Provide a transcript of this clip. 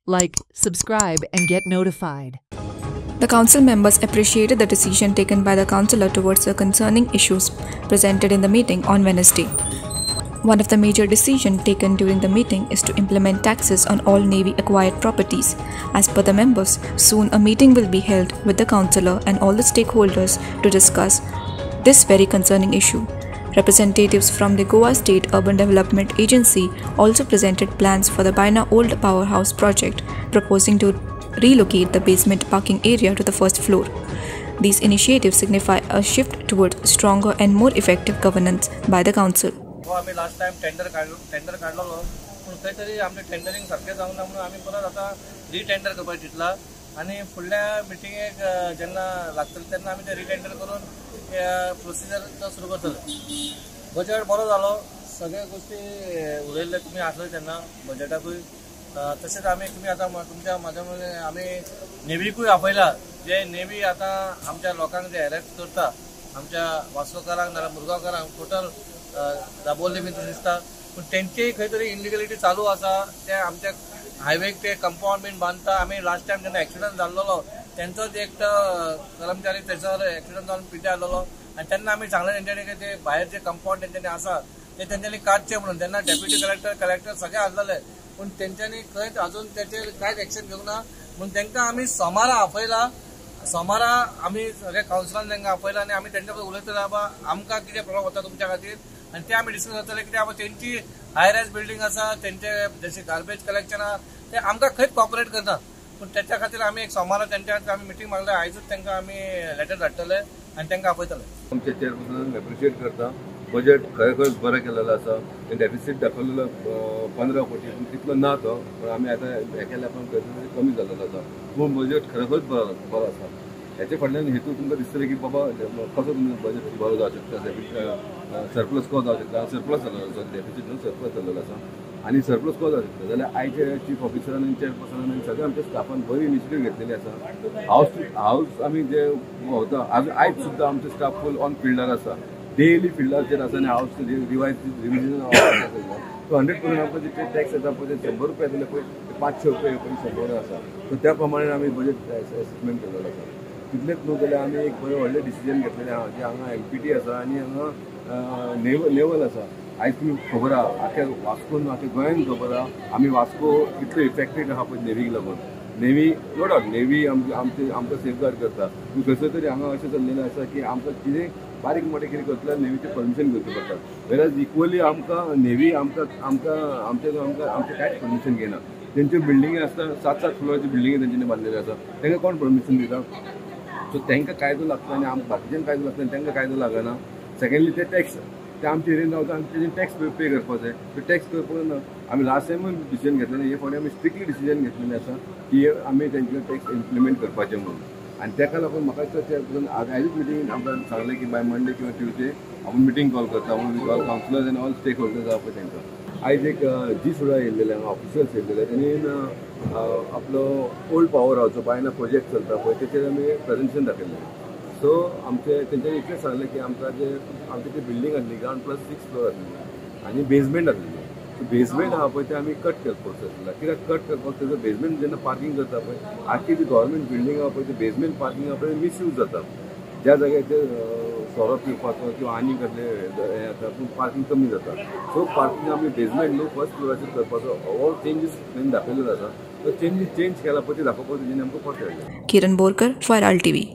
Like, subscribe, and get notified. The council members appreciated the decision taken by the councillor towards the concerning issues presented in the meeting on Wednesday. One of the major decisions taken during the meeting is to implement taxes on all Navy acquired properties. As per the members, soon a meeting will be held with the councillor and all the stakeholders to discuss this very concerning issue. Representatives from the Goa State Urban Development Agency also presented plans for the Baina Old Powerhouse project, proposing to relocate the basement parking area to the first floor. These initiatives signify a shift towards stronger and more effective governance by the council. आम्ही last time tender काढलो पण खंय तरी आमचे tendering सारकें जावना म्हणून आम्ही परत आता रिटेंडर करपाक चिंतला आणि फुडल्या मिटिंगेक जेन्ना लागतले तेन्ना आमी ते रिटेंडर करून प्रोसिजर सुरू करतले. बजेट बरो जालो, सगळे गोष्टी उलयल्ले तुमी आसले तेन्ना बजेटाकूय तशेंच आमी तुमी आतां तुमच्या माध्यमांतल्यान आमी नेवीकूय आपयला. जे नेवी आतां आमच्या लोकांक जे हॅरेस करता, आमच्या वास्कोकारांक नाल्यार मुरगांवकारांक टोटल दाबोवले बी दिसता, पूण तेंची खंय तरी इनलिगलिटी चालू आसा. ते आमच्या हायवेक ते कंपाऊंड बीन बांदता. आमी लास्ट टायम जेन्ना एक्सिडंट जाल्लो तेंचोच एक कर्मचारी तेचो एक्सिडंट जावन पिड्ड्यार जाल्लो आनी तेन्ना आमी सांगलें तेंच्यांनी की ते भायर जे कंपाऊंड तेंच्यांनी आसा ते तेंच्यांनी काडचे म्हणून. तेन्ना डेप्युटी कलेक्टर सगळे आसलेले, पूण तेंच्यांनी खंयच अजून तेचेर कांयच एक्शन घेवंक ना. म्हणून तेंकां आमी सोमारा आपयला. सोमारा आमी सगळे कावन्सिलान तेंकां आपयला आनी आमी तेंच्या बरोबर उलयतले बाबा आमकां कितें प्रॉब्लम जाता तुमच्या खातीर आनी ते आमी डिस्कस करतले. कित्याक बाबा तेंची हाय रायज बिल्डींग आसा, तेंचे जशें गार्बेज कलेक्शन आहा ते आमकां खंयच कॉपरेट करना. पूण तेच्या खातीर आमी एक सोमारा तेंच्या खातीर आमी मिटींग मागले. आयजूच तेंकां आमी लेटर धाडटले आनी तेंकां आपयतले. आमचे चेअरपर्सन एप्रिशिएट करता. बजेट खरेखर बरें केलेलो आसा. डेफिसीट दाखवलेलो 15 कोटी, पूण तितलो ना तो. पण आमी आतां हे केल्या पण कमी जाल्लो आसा. पूण बजेट खरेखरच बरो आसा. हेचे फाटल्यान हेतू तुमकां दिसतले की बाबा कसो तुमचो बजेट बरो जावं शकता, सरप्लस कसो जावं शकता. सरप्लस जाल्लो आसा, डेफिसीट न्हू सरप्लस जाल्लो आसा. आनी सरप्लस कसो जावं शकता जाल्यार आयचे चीफ ऑफिसरान आनी चेअरपर्सनान आनी सगळे आमच्या स्टाफान बरी इनिशिएटीव घेतलेली आसा. हावस आमी जे भोंवता आयज सुद्दां आमचो स्टाफ फूल ऑन फिल्डार आसा. डेली फिल्डाचेर आसा आनी हावस रिविजन तो 100% आमकां जे टॅक्स येता पळय ते 100 रुपया दिले पळय 500 रुपया येवपाची संभावना आसा. सो त्या प्रमाणे आमी बजेट एसेसमेंट केलेलो आसा. तितलेंच न्हू जाल्यार आमी एक बरें व्हडलें डिसिजन घेतलेलें आहा. जे हांगा एमपीटी आसा आनी हांगा नेवल आसा. आयज तुमी खबर आहा आख्या वास्कोन आख्या गोंयान खबर आहा आमी वास्को कितलो इफेक्टेड आहा पळय नेवीक लागून. नेवी नो डावट नेवी आमकां सेफगार्ड करता. पूण खंयसर तरी हांगा अशें चल्लेलें आसा की आमकां कितें बारीक मोठें कितें करतले नेवीचें परमिशन घेवचें पडटा. वेराज इक्वली आमकां नेवी आमकां कांयच परमिशन घेयना. तेंच्यो बिल्डिंगी आसता 7-7 फ्लोराच्यो बिल्डिंगी तेंच्यांनी बांदलेल्यो आसा. तांकां कोण परमिशन दिता? सो तांकां कायदो लागता आनी आमकां बाकीच्यांक कायदो लागता आनी तांकां कायदो लागना. सेकेंडली ते टॅक्स ते आमच्या एरियेन रावता आनी तेजें टॅक्स पे करपाक जाय. तो टॅक्स करपाक ना. आमी लास्ट टायमूय डिसिजन घेतलेलें. हे फावटी आमी स्ट्रिक्टली डिसिजन घेतलेलें आसा की आमी तेंचे टॅक्स इम्प्लिमेंट करपाचें म्हणून. आनी ताका लागून म्हाका दिसता आयजूच मिटींग आमकां सांगलें की बाय मंडे किंवा ट्युजडे हांव मिटींग कॉल करता म्हणून ऑल कावन्सिलर्स आनी ऑल स्टेक होल्डर्स आहा पळय तांकां. आयज एक जी सुद्दां येयल्लेले हांगा ऑफिसर्स येयल्लेले. तेणी आपलो ओल्ड पॉवर हावसो बायना प्रोजेक्ट चलता पळय तेचेर आमी प्रेजेंटेशन दाखयल्लें. सो आमचे तेंच्यांनी इतलें सांगलें की आमकां जे आमची ती बिल्डींग आसली ग्रावंड प्लस 6 फ्लोर आसलेली आनी बेजमेंट आसलेली. सो बेजमेंट आहा पळय ते आमी कट करपाक आसलें. कित्याक कट करपाक तेजो बेजमेंट जेन्ना पार्किंग करता पळय आख्खी जी गव्हर्मेंट बिल्डींग आहा पळय ते बेजमेंट पार्किंग आहा पळय मिसयूज जाता. ज्या जाग्याचेर सोरो पिवपाचो किंवा आनी कसले हे आसा पूण पार्किंग कमी जाता. सो पार्किंग आमी बेजमेंट न्हू फर्स्ट फ्लोराचेर करपाचो हो चेंजीस दाखयलेलो आसा. तो चेंज केला पळय ते दाखोवपाक तेजें आमकां पडटलें. किरण बोरकर, फॉर आल TV.